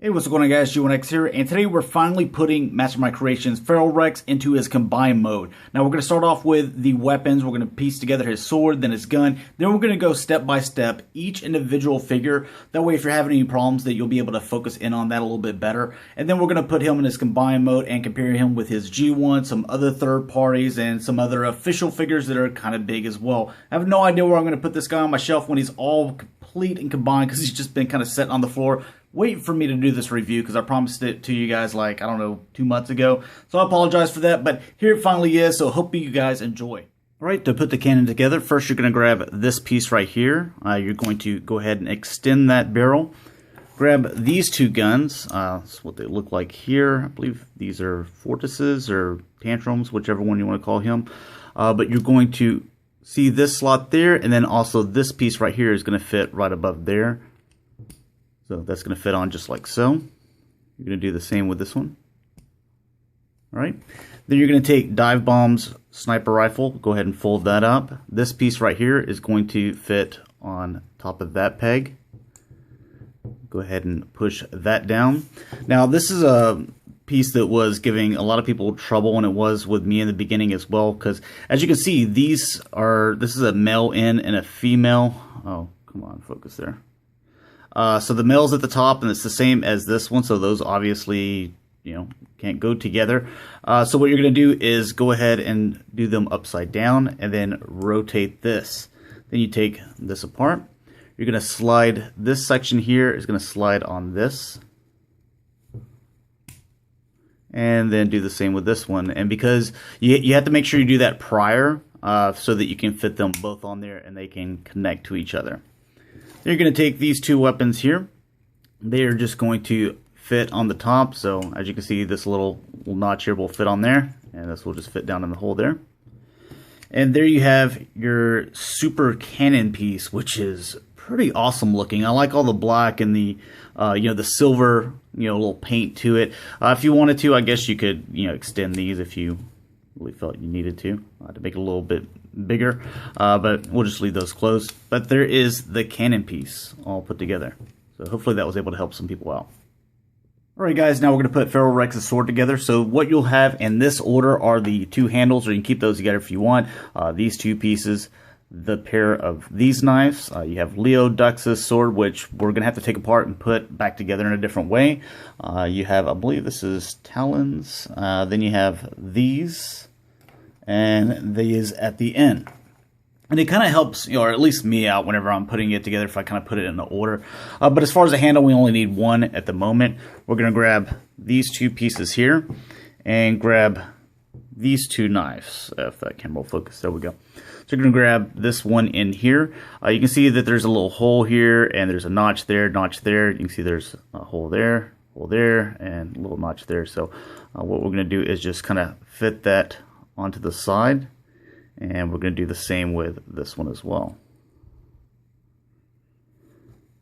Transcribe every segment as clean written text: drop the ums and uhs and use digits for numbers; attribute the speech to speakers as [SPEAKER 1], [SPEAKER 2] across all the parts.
[SPEAKER 1] Hey, what's going on, guys? G1X here, and today we're finally putting Mastermind Creations Feral Rex into his combined mode. Now we're going to start off with the weapons. We're going to piece together his sword, then his gun. Then we're going to go step by step, each individual figure. That way, if you're having any problems, that you'll be able to focus in on that a little bit better. And then we're going to put him in his combined mode and compare him with his G1, some other third parties, and some other official figures that are kind of big as well. I have no idea where I'm going to put this guy on my shelf when he's all complete and combined, because he's just been kind of set on the floor waiting for me to do this review, because I promised it to you guys like, I don't know, 2 months ago. So I apologize for that, but here it finally is, so hope you guys enjoy. All right, to put the cannon together, first you're going to grab this piece right here. You're going to go ahead and extend that barrel. Grab these two guns. That's what they look like here. I believe these are Fortresses or Tantrums, whichever one you want to call him. But you're going to see this slot there, and then also this piece right here is going to fit right above there. So that's going to fit on just like so. You're going to do the same with this one. All right. Then you're going to take Dive Bomb's sniper rifle. Go ahead and fold that up. This piece right here is going to fit on top of that peg. Go ahead and push that down. Now this is a piece that was giving a lot of people trouble, and it was with me in the beginning as well, because as you can see, this is a male in and a female. Oh, come on, focus there. So the male's at the top, and it's the same as this one, so those obviously, can't go together. So what you're going to do is go ahead and do them upside down, and then rotate this. Then you take this apart. You're going to slide this section here is going to slide on this. And then do the same with this one. And because you have to make sure you do that prior, so that you can fit them both on there and they can connect to each other. You're going to take these two weapons here. They are just going to fit on the top. So as you can see, this little notch here will fit on there, and this will just fit down in the hole there. And there you have your super cannon piece, which is pretty awesome looking. I like all the black and the the silver, little paint to it. If you wanted to, I guess you could extend these if you really felt you needed to make it a little bit bigger, but we'll just leave those closed. But there is the cannon piece all put together, so hopefully that was able to help some people out. Alright guys, now we're going to put Feral Rex's sword together. So what you'll have in this order are the two handles, or you can keep those together if you want. These two pieces, the pair of these knives. You have Leo Dux's sword, which we're going to have to take apart and put back together in a different way. You have, I believe this is Talons. Then you have these, and these at the end. And it kind of helps, or at least me out whenever I'm putting it together, if I kind of put it in the order. But as far as the handle, we only need one at the moment. We're going to grab these two pieces here and grab these two knives. If that camera will focus, there we go. So you're going to grab this one in here. You can see that there's a little hole here, and there's a notch there, notch there. You can see there's a hole there, and a little notch there. So what we're going to do is just kind of fit that onto the side, and we're going to do the same with this one as well.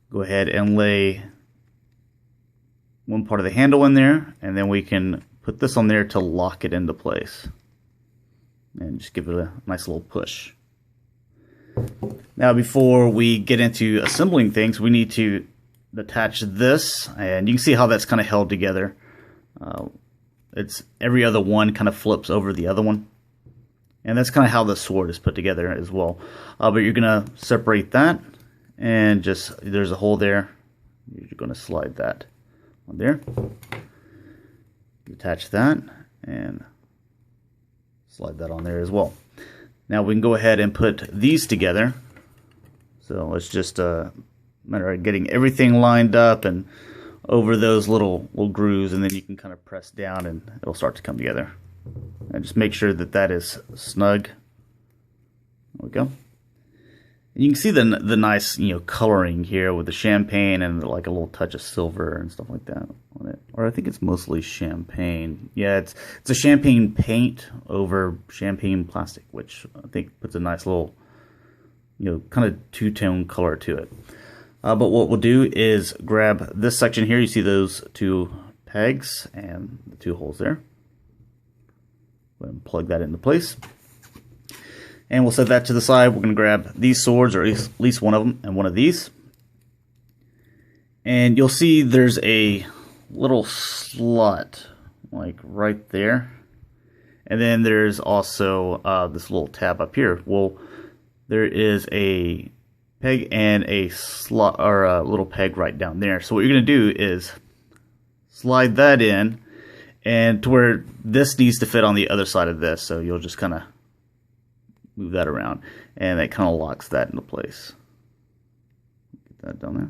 [SPEAKER 1] Go ahead and lay one part of the handle in there, and then we can put this on there to lock it into place, and just give it a nice little push. Now before we get into assembling things, we need to attach this, and you can see how that's kind of held together. It's every other one kind of flips over the other one, and that's kind of how the sword is put together as well. But you're going to separate that, and just there's a hole there. You're going to slide that on there. Attach that and slide that on there as well. Now we can go ahead and put these together. So it's just a matter of getting everything lined up and over those little grooves, and then you can kind of press down and it'll start to come together. And just make sure that that is snug. There we go. And you can see the nice coloring here with the champagne and like a little touch of silver and stuff like that on it. Or I think it's mostly champagne. Yeah, it's a champagne paint over champagne plastic, which I think puts a nice little kind of two-tone color to it. But what we'll do is grab this section here. You see those two pegs and the two holes there. Go ahead and plug that into place. And we'll set that to the side. We're going to grab these swords, or at least one of them, and one of these. And you'll see there's a little slot like right there, and then there's also this little tab up here. Well, there is a peg and a slot, or a little peg right down there. So what you're going to do is slide that in, and to where this needs to fit on the other side of this. So you'll just kind of move that around, and that kind of locks that into place. Get that down there.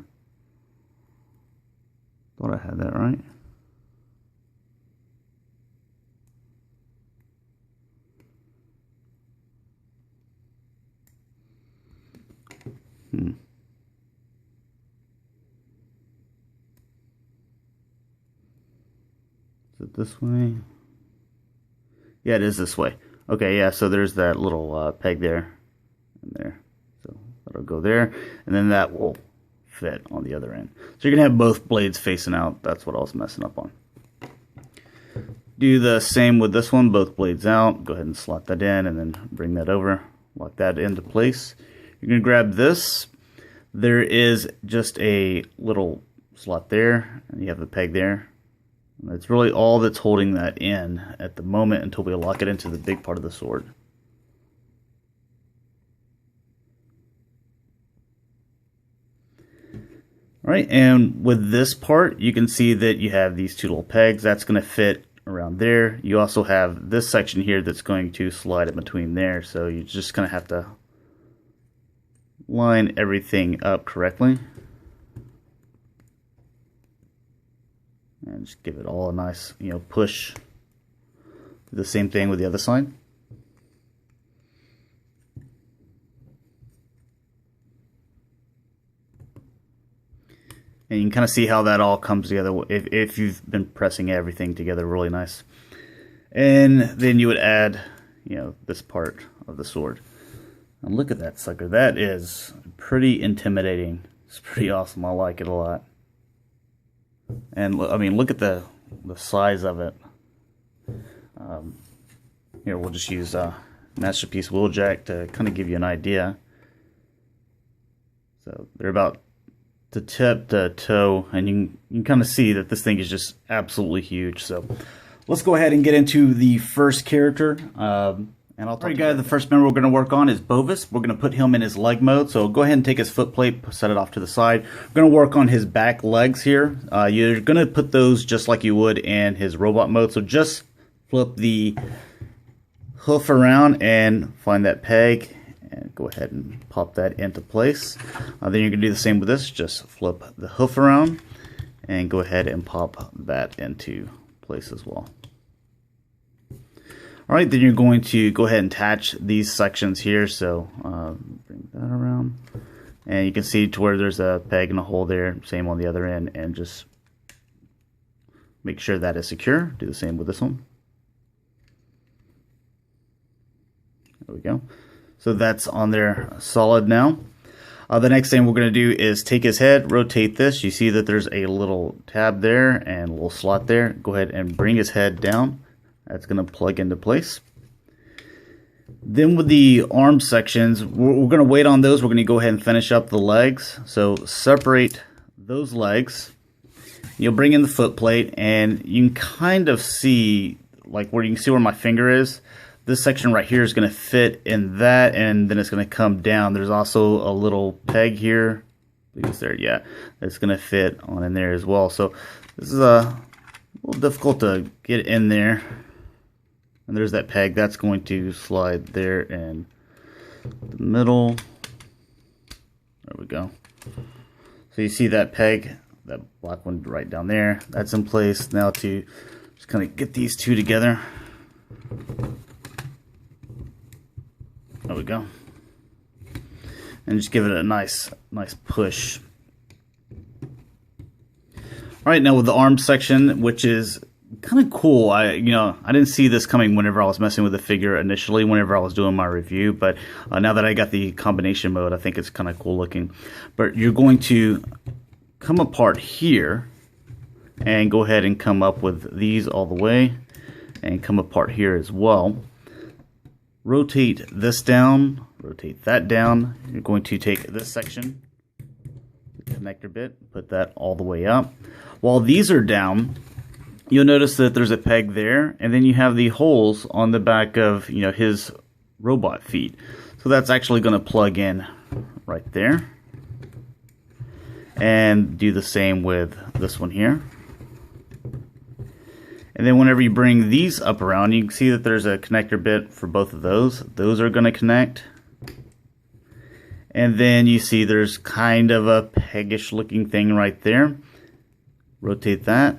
[SPEAKER 1] Thought I had that right. Is it this way? Yeah, it is this way. Okay, yeah, so there's that little peg there and there. So that'll go there, and then that will fit on the other end. So you're going to have both blades facing out. That's what I was messing up on. Do the same with this one, both blades out. Go ahead and slot that in, and then bring that over. Lock that into place. You're going to grab this. There is just a little slot there, and you have the peg there. And that's really all that's holding that in at the moment until we lock it into the big part of the sword. Alright, and with this part, you can see that you have these two little pegs. That's going to fit around there. You also have this section here that's going to slide in between there, so you're just going to have to line everything up correctly. And just give it all a nice, push. Do the same thing with the other side. And you can kind of see how that all comes together if you've been pressing everything together really nice. And then you would add, this part of the sword. And look at that sucker. That is pretty intimidating. It's pretty awesome. I like it a lot. And I mean, look at the size of it. Here, we'll just use Masterpiece Wheeljack to kind of give you an idea. So they're about to tip to toe, and you can kind of see that this thing is just absolutely huge. So let's go ahead and get into the first character. And I'll tell you guys, the first member we're going to work on is Bovis. We're going to put him in his leg mode. So go ahead and take his foot plate, set it off to the side. We're going to work on his back legs here. You're going to put those just like you would in his robot mode. So just flip the hoof around and find that peg. And go ahead and pop that into place. Then you're going to do the same with this. Just flip the hoof around and go ahead and pop that into place as well. Alright, then you're going to go ahead and attach these sections here. So bring that around. And you can see to where there's a peg and a hole there. Same on the other end. And just make sure that is secure. Do the same with this one. There we go. So that's on there solid now. The next thing we're going to do is take his head, rotate this. You see that there's a little tab there and a little slot there. Go ahead and bring his head down. That's going to plug into place. Then with the arm sections, we're going to wait on those. We're going to go ahead and finish up the legs. So separate those legs. You'll bring in the foot plate, and you can kind of see, like where you can see where my finger is. This section right here is going to fit in that, and then it's going to come down. There's also a little peg here. I think it's there, yeah. It's going to fit on in there as well. So this is a little difficult to get in there. And there's that peg. That's going to slide there in the middle. There we go. So you see that peg, that black one right down there. That's in place. Now to just kind of get these two together. There we go. And just give it a nice push. Alright, now with the arm section, which is kind of cool. I didn't see this coming whenever I was messing with the figure initially, whenever I was doing my review, but now that I got the combination mode, I think it's kind of cool looking. But you're going to come apart here and go ahead and come up with these all the way and come apart here as well. Rotate this down, rotate that down. You're going to take this section, the connector bit, put that all the way up. While these are down, you'll notice that there's a peg there, and then you have the holes on the back of, you know, his robot feet. So that's actually going to plug in right there. And do the same with this one here. And then whenever you bring these up around, you can see that there's a connector bit for both of those. Those are going to connect. And then you see there's kind of a peggish looking thing right there. Rotate that.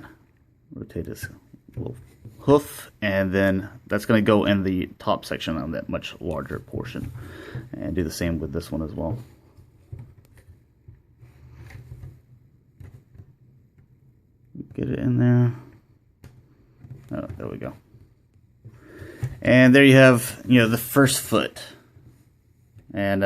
[SPEAKER 1] Rotate this little hoof, and then that's going to go in the top section on that much larger portion. And do the same with this one as well. Get it in there. Oh, there we go. And there you have, you know, the first foot. And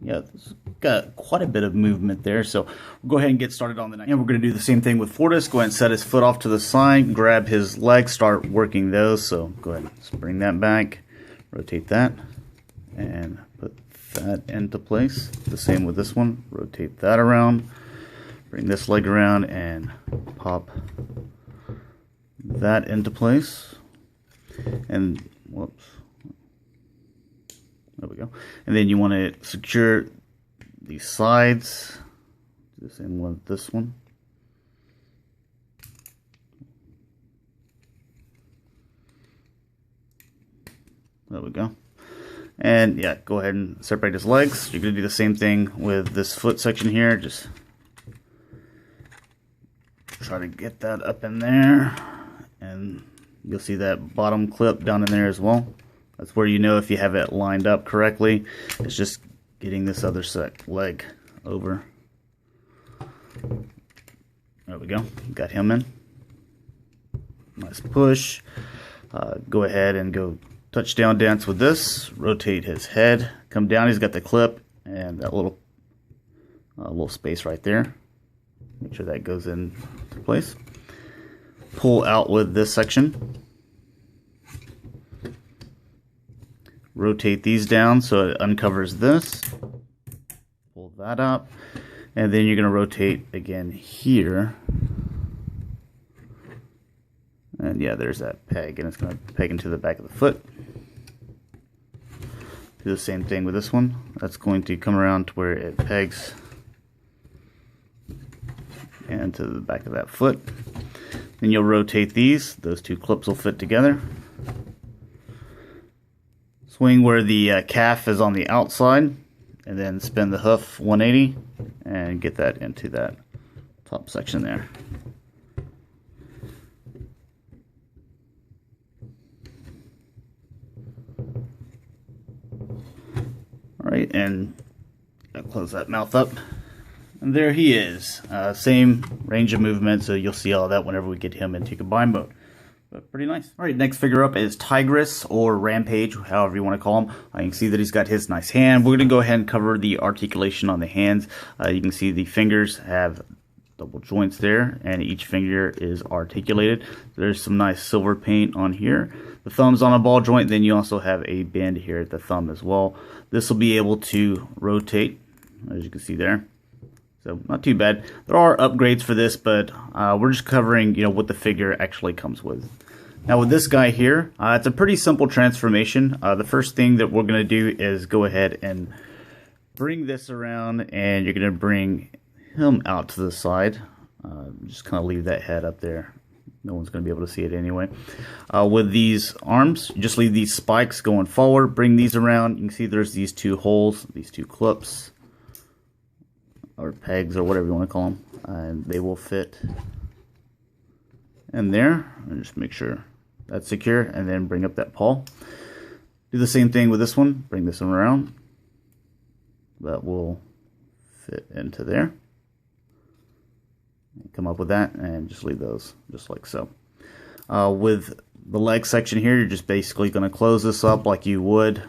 [SPEAKER 1] yeah, it's got quite a bit of movement there. So we'll go ahead and get started on the next. And we're going to do the same thing with Fortis. Go ahead and set his foot off to the side, grab his legs, start working those. So go ahead and bring that back, rotate that, and put that into place. The same with this one. Rotate that around, bring this leg around, and pop that into place. And whoops. There we go. And then you want to secure the sides. Do the same with this one. There we go. And yeah, go ahead and separate his legs. You're going to do the same thing with this foot section here. Just try to get that up in there. And you'll see that bottom clip down in there as well. That's where you know if you have it lined up correctly. It's just getting this other leg over. There we go. Got him in. Nice push. Go ahead and go touchdown dance with this. Rotate his head. Come down. He's got the clip and that little space right there. Make sure that goes into place. Pull out with this section. Rotate these down so it uncovers this. Pull that up. And then you're going to rotate again here. And yeah, there's that peg. And it's going to peg into the back of the foot. Do the same thing with this one. That's going to come around to where it pegs and to the back of that foot. Then you'll rotate these. Those two clips will fit together. Swing where the calf is on the outside, and then spin the hoof 180 and get that into that top section there. Alright, and I'll close that mouth up. And there he is. Same range of movement, so you'll see all that whenever we get him into combine mode. But pretty nice. Alright, next figure up is Tigress, or Rampage, however you want to call him. You can see that he's got his nice hand. We're going to go ahead and cover the articulation on the hands. You can see the fingers have double joints there, and each finger is articulated. There's some nice silver paint on here. The thumb's on a ball joint, then you also have a bend here at the thumb as well. This will be able to rotate, as you can see there. So not too bad. There are upgrades for this, but we're just covering, you know, what the figure actually comes with. Now with this guy here, it's a pretty simple transformation. The first thing that we're going to do is go ahead and bring this around, and you're going to bring him out to the side. Just kind of leave that head up there. No one's going to be able to see it anyway. With these arms, just leave these spikes going forward. Bring these around. You can see there's these two holes, these two clips, or pegs, or whatever you want to call them, and they will fit in there. And just make sure that's secure, and then bring up that paw. Do the same thing with this one. Bring this one around. That will fit into there. Come up with that, and just leave those just like so. With the leg section here, you're just basically going to close this up like you would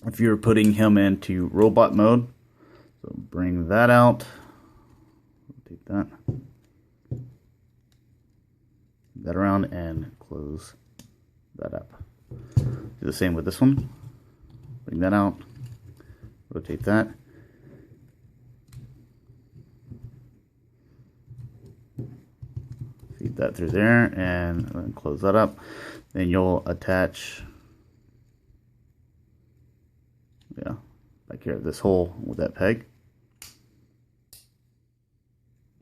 [SPEAKER 1] if you were putting him into robot mode. So bring that out, rotate that around, and close that up. Do the same with this one. Bring that out, rotate that. feed that through there and then close that up. Then you'll attach, back here, this hole with that peg.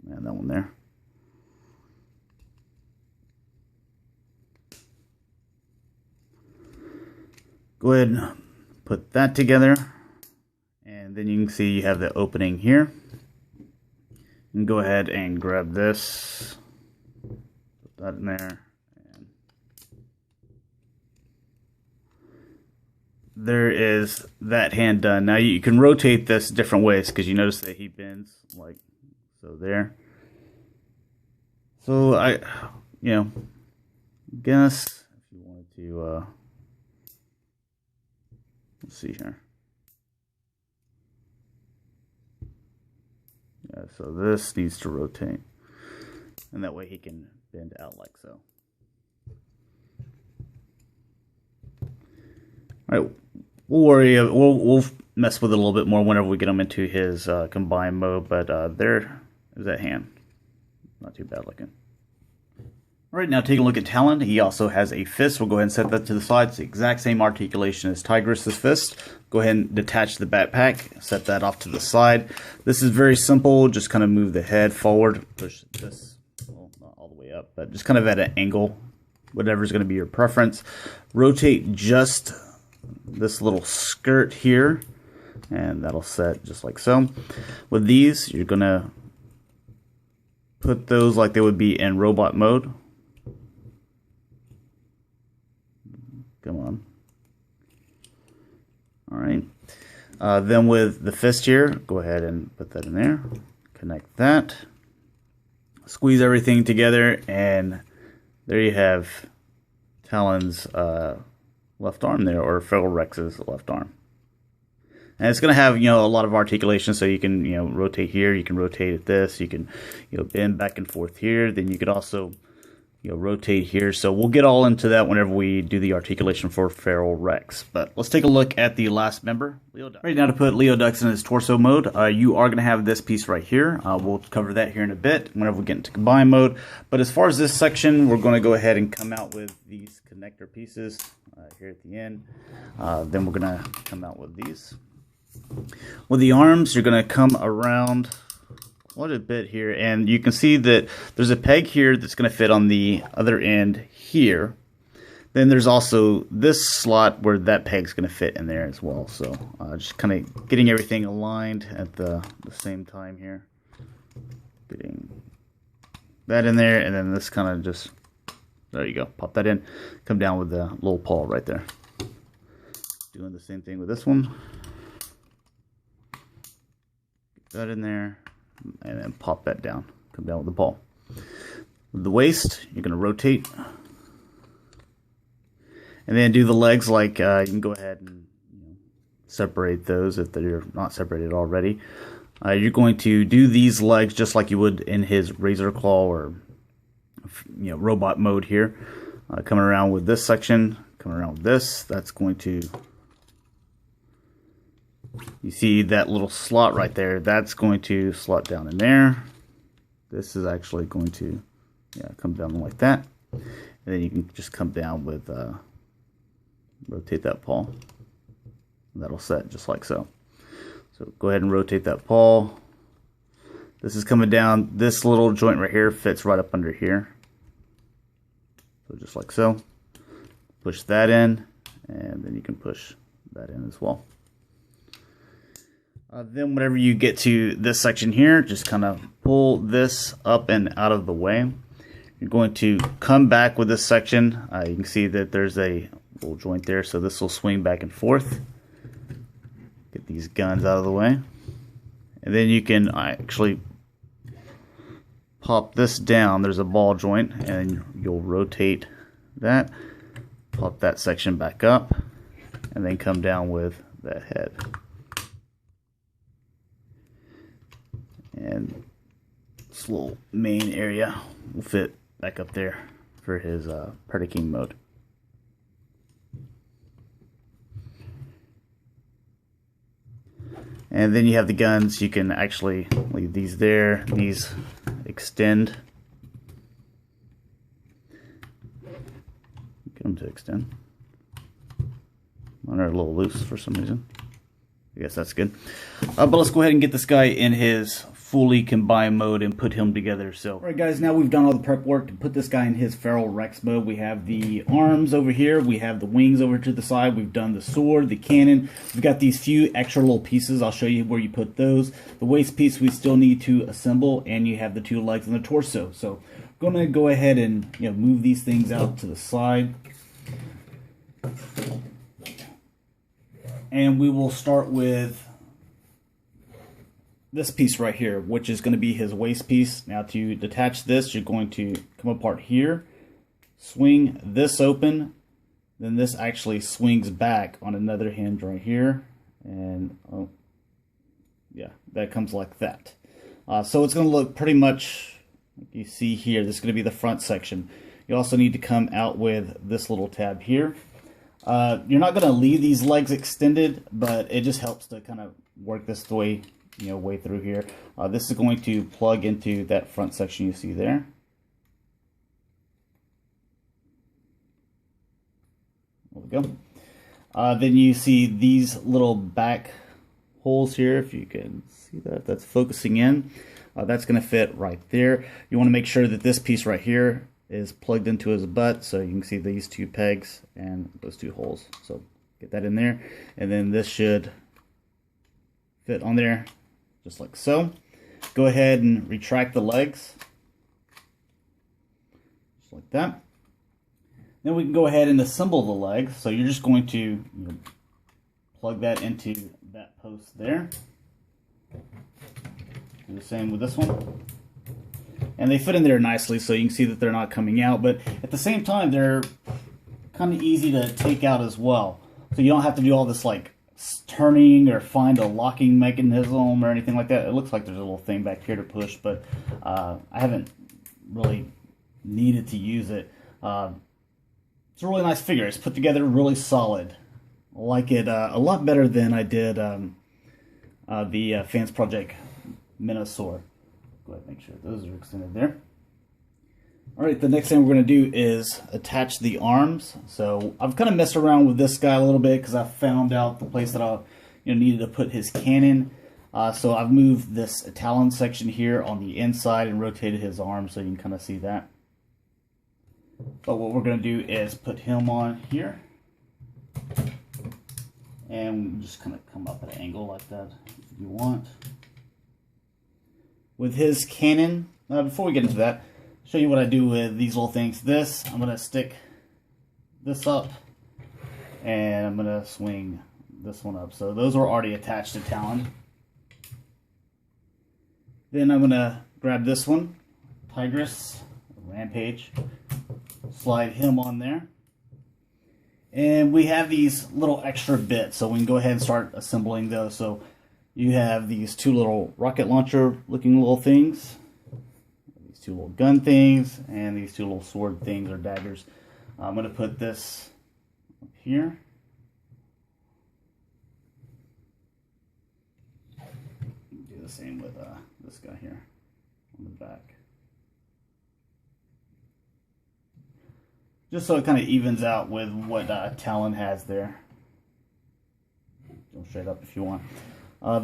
[SPEAKER 1] And that one there. Go ahead and put that together, and then you can see you have the opening here. You can go ahead and grab this, put that in there, and there is that hand done. Now you can rotate this different ways because you notice that he bends like so there. So I guess if you wanted to, let's see here. Yeah, so this needs to rotate, and that way he can bend out like so. All right, we'll mess with it a little bit more whenever we get him into his combined mode. But there is that hand. Not too bad looking. All right, now take a look at Talon. He also has a fist. We'll go ahead and set that to the side. It's the exact same articulation as Tigress's fist. Go ahead and detach the backpack. Set that off to the side. This is very simple. Just kind of move the head forward. Push this, well, not all the way up, but just kind of at an angle. Whatever's going to be your preference. Rotate just this little skirt here, and that'll set just like so. With these, you're going to put those like they would be in robot mode. Come on. All right. Then with the fist here, go ahead and put that in there. Connect that. Squeeze everything together, and there you have Talon's left arm there, or Feral Rex's left arm. And it's going to have, a lot of articulation, so you can, rotate here, you can rotate at this, you can, bend back and forth here. Then you could also, rotate here. So we'll get all into that whenever we do the articulation for Feral Rex. But let's take a look at the last member, Leodux. Right now, to put Leodux in his torso mode, you are going to have this piece right here. We'll cover that here in a bit whenever we get into combine mode. But as far as this section, we're going to go ahead and come out with these connector pieces here at the end. Then we're going to come out with these. With the arms, you're going to come around quite a bit here, and you can see that there's a peg here that's going to fit on the other end here. Then there's also this slot where that peg's going to fit in there as well. So just kind of getting everything aligned at the same time here. Getting that in there, and then this kind of just, there you go, pop that in. Come down with the little paw right there. Doing the same thing with this one. Get that in there. And then pop that down. Come down with the paw. With the waist, you're going to rotate. And then do the legs like you can go ahead and separate those if they're not separated already. You're going to do these legs just like you would in his Razor Claw or robot mode here. Coming around with this section, coming around with this. That's going to... You see that little slot right there, that's going to slot down in there. This is actually going to come down like that. And then you can just come down with, rotate that paw. That'll set just like so. So go ahead and rotate that paw. This is coming down. This little joint right here fits right up under here. So just like so. Push that in, and then you can push that in as well. Then whenever you get to this section here, just kind of pull this up and out of the way. You're going to come back with this section. You can see that there's a little joint there, so this will swing back and forth. Get these guns out of the way. And then you can actually pop this down. There's a ball joint, and you'll rotate that. Pop that section back up, and then come down with that head. And this little main area will fit back up there for his Predaking mode. And then you have the guns. You can actually leave these there. These extend. Get them to extend. Mine are a little loose for some reason. I guess that's good. But let's go ahead and get this guy in his fully combined mode and put him together. So, all right, guys, now we've done all the prep work to put this guy in his Feral Rex mode. We have the arms over here. We have the wings over to the side. We've done the sword, the cannon. We've got these few extra little pieces. I'll show you where you put those. The waist piece we still need to assemble, and you have the 2 legs and the torso. So I'm going to go ahead and move these things out to the side. And we will start with this piece right here, which is going to be his waist piece. Now to detach this, you're going to come apart here, swing this open, then this actually swings back on another hinge right here, and oh, yeah, that comes like that. So it's going to look pretty much like you see here. This is going to be the front section. You also need to come out with this little tab here. You're not going to leave these legs extended, but it just helps to kind of work this way, way through here. This is going to plug into that front section you see there. There we go. Then you see these little back holes here, if you can see that. That's focusing in. That's going to fit right there. You want to make sure that this piece right here is plugged into his butt, so you can see these 2 pegs and those 2 holes. So get that in there, and then this should fit on there just like so. Go ahead and retract the legs just like that. Then we can go ahead and assemble the legs. So you're just going to plug that into that post there. Do the same with this one. And they fit in there nicely, so you can see that they're not coming out, but at the same time they're kind of easy to take out as well. So you don't have to do all this like turning or find a locking mechanism or anything like that. It looks like there's a little thing back here to push, but I haven't really needed to use it. It's a really nice figure. It's put together really solid. I like it a lot better than I did the Fans Project Minosaur. Go ahead and make sure those are extended there. Alright, the next thing we're going to do is attach the arms. So I've kind of messed around with this guy a little bit because I found out the place that I needed to put his cannon. So I've moved this talon section here on the inside and rotated his arm so you can kind of see that. But what we're going to do is put him on here. And just kind of come up at an angle like that if you want. With his cannon, before we get into that, show you what I do with these little things. This, I'm going to stick this up, and I'm going to swing this one up. So those are already attached to Talon. Then I'm going to grab this one, Tigress, Rampage, slide him on there. And we have these little extra bits, so we can go ahead and start assembling those. So you have these 2 little rocket launcher looking little things, these 2 little gun things, and these 2 little sword things or daggers. I'm going to put this up here. Do the same with this guy here on the back. Just so it kind of evens out with what Talon has there. Go straight up if you want.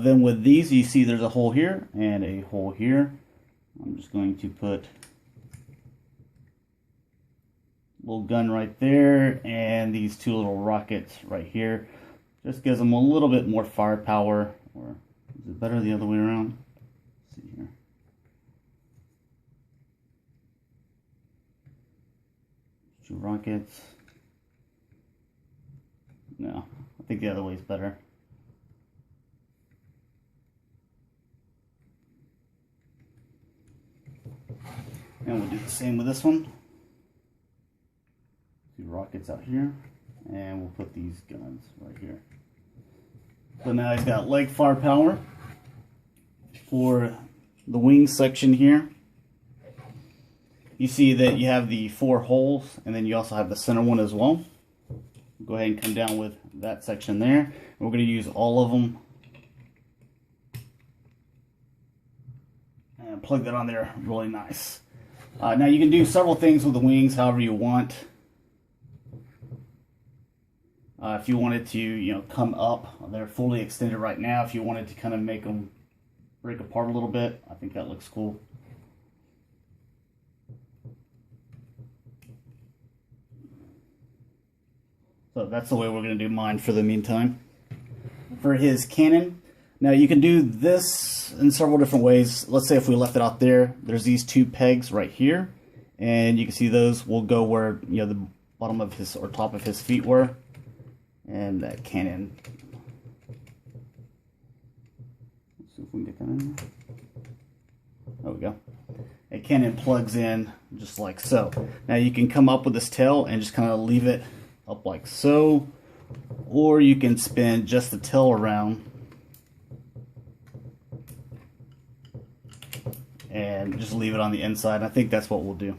[SPEAKER 1] Then with these, you see there's a hole here and a hole here. I'm just going to put a little gun right there and these 2 little rockets right here. Just gives them a little bit more firepower. Or is it better the other way around? Let's see here. 2 rockets. No, I think the other way is better. And we'll do the same with this one. 2 rockets out here, and we'll put these guns right here. So now he's got leg firepower. For the wing section here, you see that you have the 4 holes, and then you also have the center one as well. Go ahead and come down with that section there. And we're going to use all of them and plug that on there really nice. Now you can do several things with the wings however you want. If you wanted to, you know, come up, they're fully extended right now. If you wanted to kind of make them break apart a little bit, I think that looks cool. So that's the way we're going to do mine for the meantime. For his cannon, now you can do this in several different ways. Let's say if we left it out there, there's these two pegs right here, and you can see those will go where, you know, the bottom of his or top of his feet were, and that cannon. Let's see if we can get that in there. There we go. A cannon plugs in just like so. Now you can come up with this tail and just kind of leave it up like so, or you can spin just the tail around and just leave it on the inside. I think that's what we'll do.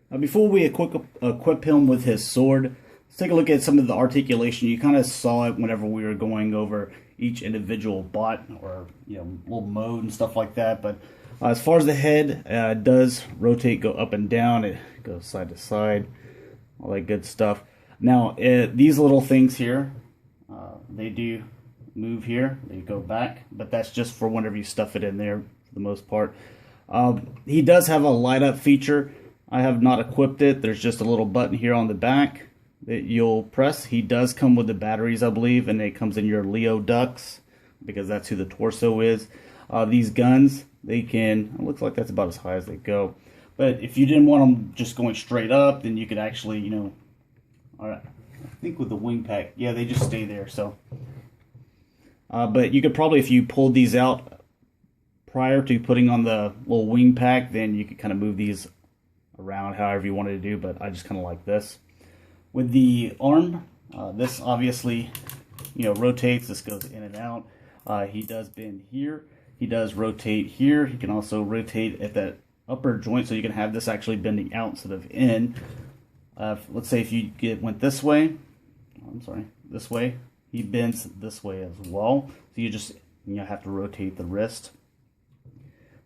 [SPEAKER 1] Now before we equip him with his sword, let's take a look at some of the articulation. You kind of saw it whenever we were going over each individual bot or, you know, little mode and stuff like that, but as far as the head, it does rotate, go up and down, it goes side to side, all that good stuff. Now, these little things here, they do move here, they go back, but that's just for whenever you stuff it in there for the most part. He does have a light up feature. I have not equipped it. There's just a little button here on the back that you'll press. He does come with the batteries, I believe, and it comes in your Leo ducts because that's who the torso is. These guns, they can, it looks like that's about as high as they go. But if you didn't want them just going straight up, then you could actually, you know, I think with the wing pack, yeah, they just stay there. So, but you could probably, if you pulled these out prior to putting on the little wing pack, then you could kind of move these around however you wanted to do. But I just kind of like this. With the arm, this obviously, you know, rotates. This goes in and out. He does bend here. He does rotate here. He can also rotate at that upper joint, so you can have this actually bending out instead of in. Let's say if you went this way, this way, he bends this way as well. So you just, you know, have to rotate the wrist.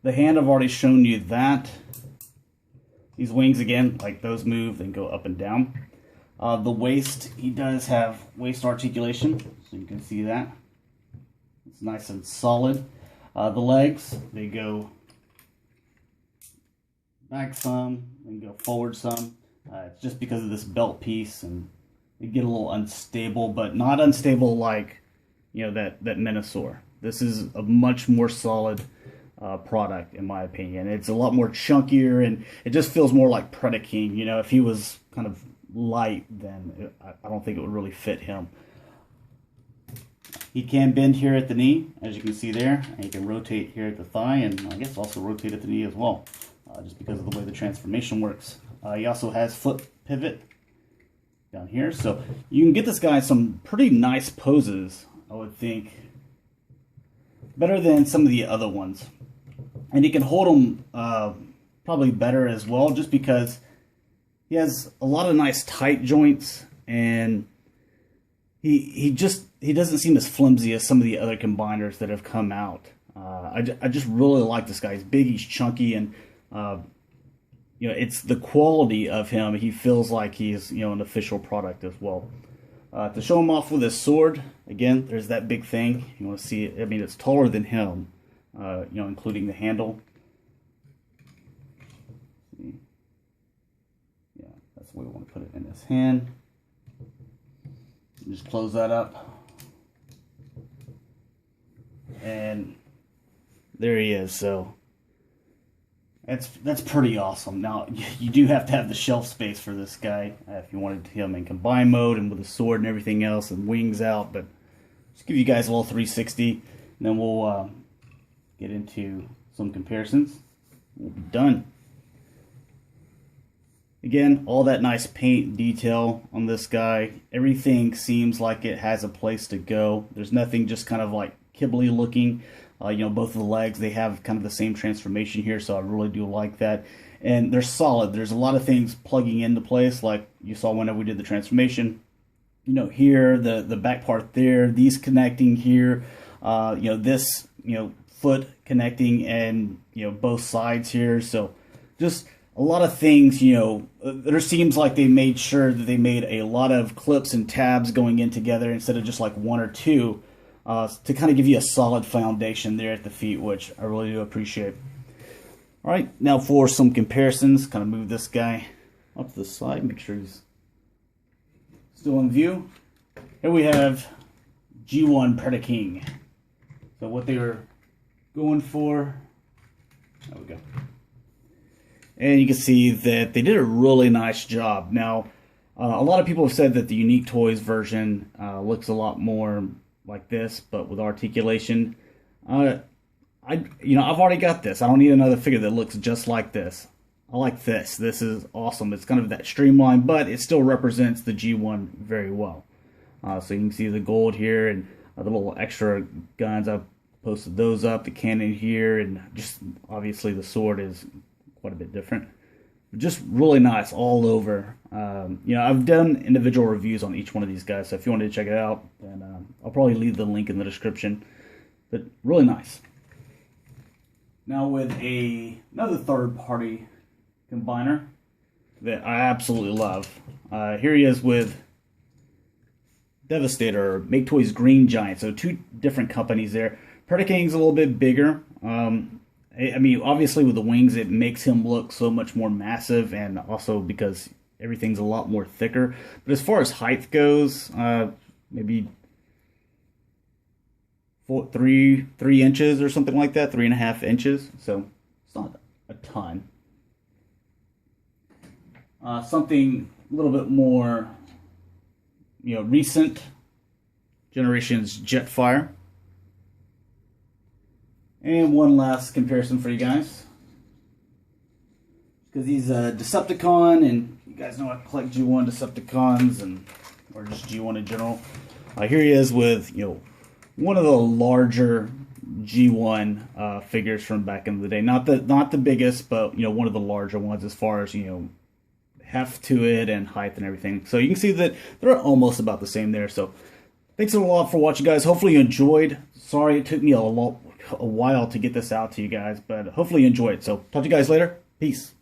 [SPEAKER 1] The hand, I've already shown you that. These wings, again, like those move and go up and down. The waist, he does have waist articulation, so you can see that. It's nice and solid. The legs, they go back some and go forward some. It's just because of this belt piece, and they get a little unstable, but not unstable like, you know, that Minosaur. This is a much more solid product, in my opinion. It's a lot more chunkier, and it just feels more like Predaking. You know, if he was kind of light, then I don't think it would really fit him. He can bend here at the knee, as you can see there, and he can rotate here at the thigh, and I guess also rotate at the knee as well, just because of the way the transformation works. He also has foot pivot down here, so you can get this guy some pretty nice poses, I would think. Better than some of the other ones. And he can hold them probably better as well, just because he has a lot of nice tight joints, and he doesn't seem as flimsy as some of the other combiners that have come out. I just really like this guy. He's big, he's chunky, and you know, it's the quality of him. He feels like he's, you know, an official product as well. To show him off with his sword, again, there's that big thing. You want to see it? I mean, it's taller than him, you know, including the handle. Yeah, that's the way we want to put it in his hand. Just close that up. And there he is. So that's pretty awesome. Now, you do have to have the shelf space for this guy if you wanted him in combine mode and with a sword and everything else and wings out. But just give you guys a little 360, and then we'll get into some comparisons. We'll be done. Again, all that nice paint detail on this guy. Everything seems like it has a place to go. There's nothing just kind of like kibbly looking. You know, both of the legs, they have kind of the same transformation here, so I really do like that. And they're solid. There's a lot of things plugging into place, like you saw whenever we did the transformation. You know, here, the back part there, these connecting here, you know, this, you know, foot connecting, and, you know, both sides here. So just a lot of things, you know, there seems like they made sure that they made a lot of clips and tabs going in together instead of just like one or two, to kind of give you a solid foundation there at the feet, which I really do appreciate. All right, now for some comparisons, kind of move this guy up to the side, make sure he's still in view. Here we have G1 Predaking. So what they were going for, there we go. And you can see that they did a really nice job. Now, a lot of people have said that the Unique Toys version looks a lot more like this, but with articulation. I've already got this. I don't need another figure that looks just like this. I like this. This is awesome. It's kind of that streamline, but it still represents the G1 very well. So you can see the gold here and the little extra guns. I've posted those up. The cannon here, and just obviously the sword is quite a bit different. Just really nice all over. I've done individual reviews on each one of these guys, so if you wanted to check it out, then I'll probably leave the link in the description. But really nice. Now with another third-party combiner that I absolutely love. Here he is with Devastator, Make Toys Green Giant. So two different companies there. Predaking's a little bit bigger. I mean, obviously with the wings, it makes him look so much more massive, and also because everything's a lot more thicker. But as far as height goes, maybe 3 inches or something like that, 3.5 inches. So it's not a ton. Something a little bit more, recent generation's Jetfire. And one last comparison for you guys, because he's a Decepticon, and you guys know I collect G1 Decepticons, or just G1 in general. Here he is with one of the larger G1 figures from back in the day. Not the biggest, but one of the larger ones as far as heft to it and height and everything. So you can see that they're almost about the same there. So thanks a lot for watching, guys. Hopefully you enjoyed. Sorry it took me a while to get this out to you guys, but hopefully you enjoyed. So talk to you guys later. Peace.